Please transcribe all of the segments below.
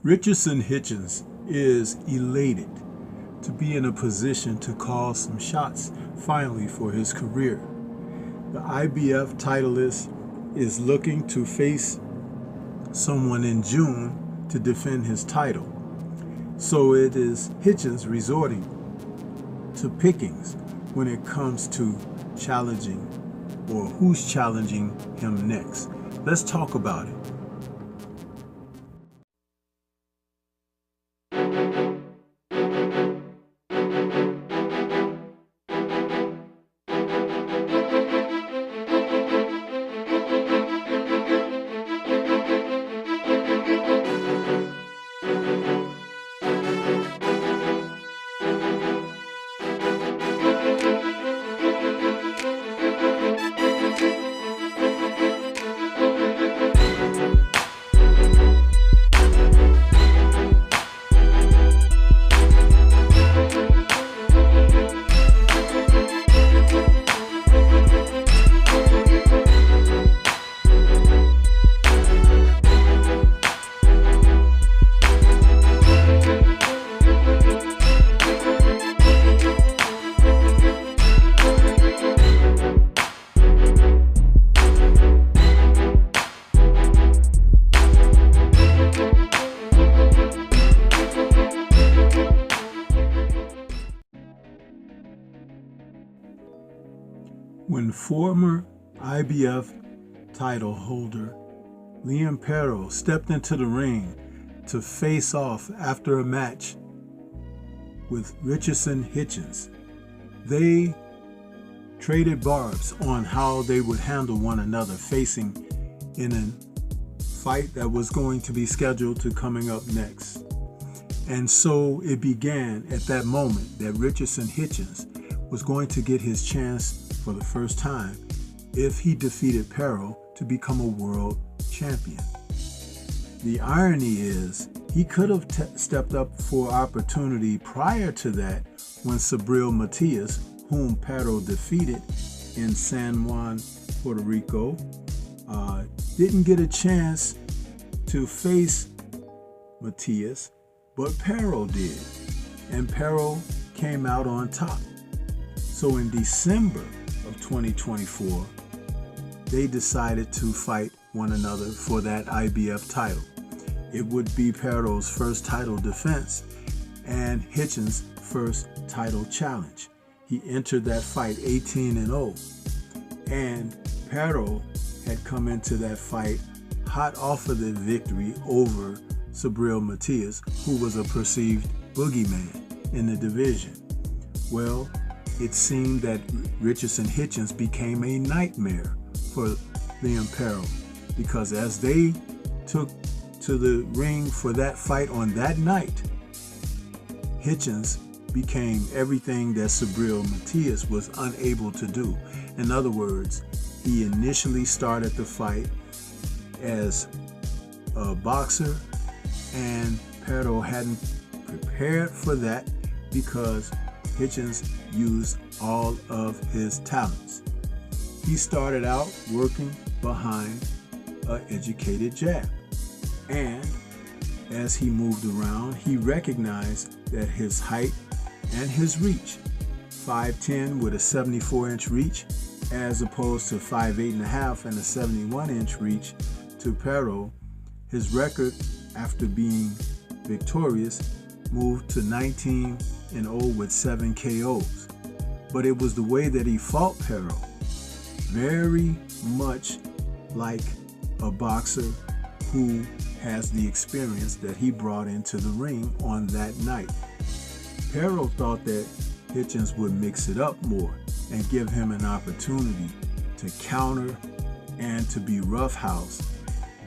Richardson Hitchins is elated to be in a position to call some shots finally for his career. The IBF titleist is looking to face someone in June to defend his title. So it is Hitchins resorting to Pickins when it comes to challenging or who's challenging him next. Let's talk about it. When former IBF title holder Liam Perro stepped into the ring to face off after a match with Richardson Hitchins, they traded barbs on how they would handle one another facing in a fight that was going to be scheduled to coming up next. And so it began at that moment that Richardson Hitchins was going to get his chance for the first time if he defeated Perro to become a world champion. The irony is he could have stepped up for opportunity prior to that when Shareable Matias, whom Perro defeated in San Juan, Puerto Rico, didn't get a chance to face Matias, but Perro did, and Perro came out on top. So in December of 2024, they decided to fight one another for that IBF title. It would be Perro's first title defense and Hitchins' first title challenge. He entered that fight 18-0, and Perro had come into that fight hot off of the victory over Shareable Matias, who was a perceived boogeyman in the division. Well, it seemed that Richardson Hitchins became a nightmare for Liam Perro, because as they took to the ring for that fight on that night, Hitchins became everything that Shareable Matias was unable to do. In other words, he initially started the fight as a boxer, and Perro hadn't prepared for that because Hitchins used all of his talents. He started out working behind an educated jab, and as he moved around, he recognized that his height and his reach, 5'10" with a 74-inch reach, as opposed to 5'8.5" and a 71-inch reach to Perro, his record after being victorious moved to 19-0 with 7 KOs. But it was the way that he fought Perro, very much like a boxer who has the experience that he brought into the ring on that night. Perro thought that Hitchins would mix it up more and give him an opportunity to counter and to be roughhouse,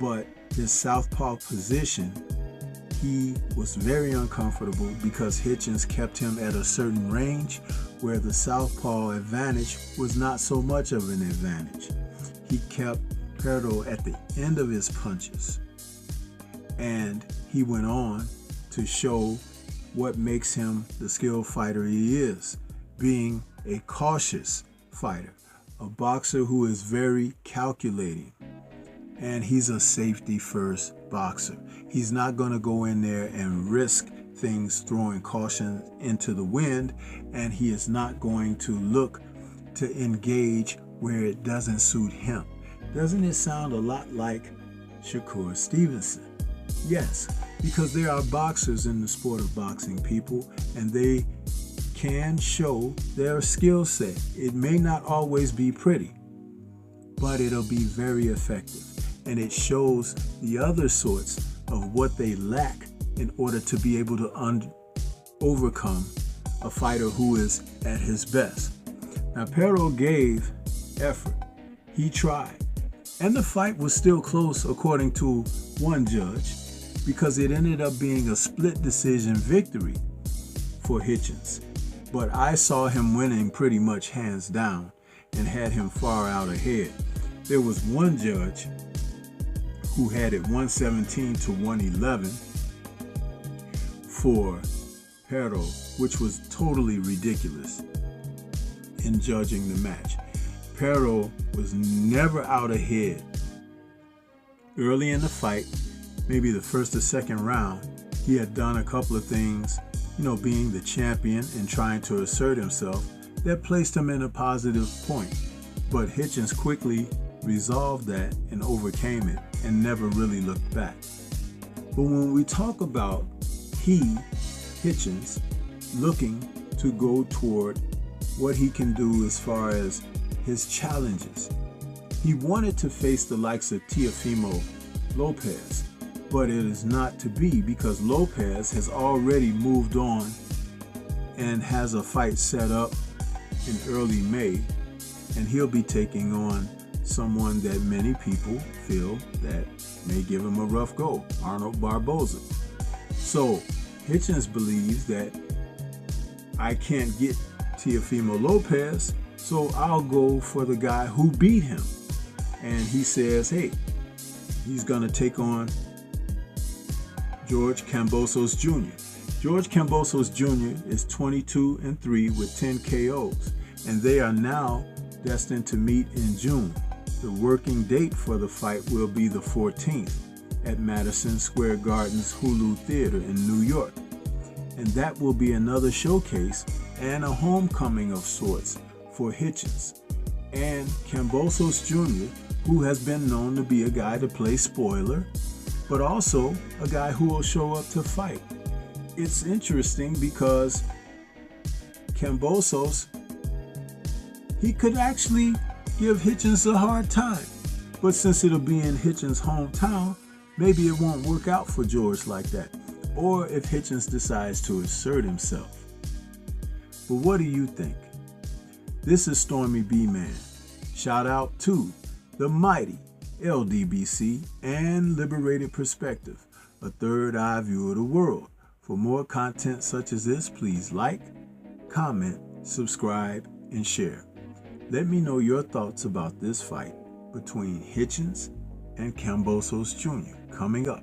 but his southpaw position, he was very uncomfortable because Hitchins kept him at a certain range where the southpaw advantage was not so much of an advantage. He kept Perro at the end of his punches, and he went on to show what makes him the skilled fighter he is, being a cautious fighter, a boxer who is very calculating, and he's a safety first boxer. He's not going to go in there and risk things throwing caution into the wind, and he is not going to look to engage where it doesn't suit him. Doesn't it sound a lot like Shakur Stevenson? Yes, because there are boxers in the sport of boxing, people, and they can show their skill set. It may not always be pretty, but it'll be very effective. And it shows the other sorts of what they lack in order to be able to overcome a fighter who is at his best. Now, Pero gave effort. He tried. And the fight was still close according to one judge, because it ended up being a split decision victory for Hitchins. But I saw him winning pretty much hands down and had him far out ahead. There was one judge who had it 117 to 111 for Pero, which was totally ridiculous in judging the match. Pero was never out ahead. Early in the fight, maybe the first or second round, he had done a couple of things, being the champion and trying to assert himself, that placed him in a positive point. But Hitchins quickly resolved that and overcame it and never really looked back. But when we talk about Hitchins, looking to go toward what he can do as far as his challenges, he wanted to face the likes of Teofimo Lopez, but it is not to be, because Lopez has already moved on and has a fight set up in early May, and he'll be taking on someone that many people feel that may give him a rough go, Arnold Barboza. So Hitchins believes that I can't get Teofimo Lopez, so I'll go for the guy who beat him. And he says, hey, he's going to take on George Kambosos Jr. George Kambosos Jr. is 22-3 with 10 KOs, and they are now destined to meet in June. The working date for the fight will be the 14th at Madison Square Garden's Hulu Theater in New York. And that will be another showcase and a homecoming of sorts for Hitchins. And Kambosos Jr., who has been known to be a guy to play spoiler, but also a guy who will show up to fight. It's interesting because Kambosos, he could actually give Hitchins a hard time. But since it'll be in Hitchins' hometown, maybe it won't work out for George like that. Or if Hitchins decides to assert himself. But what do you think? This is Stormy B-Man. Shout out to the mighty LDBC and Liberated Perspective, a third eye view of the world. For more content such as this, please like, comment, subscribe, and share. Let me know your thoughts about this fight between Hitchins and Kambosos Jr. coming up.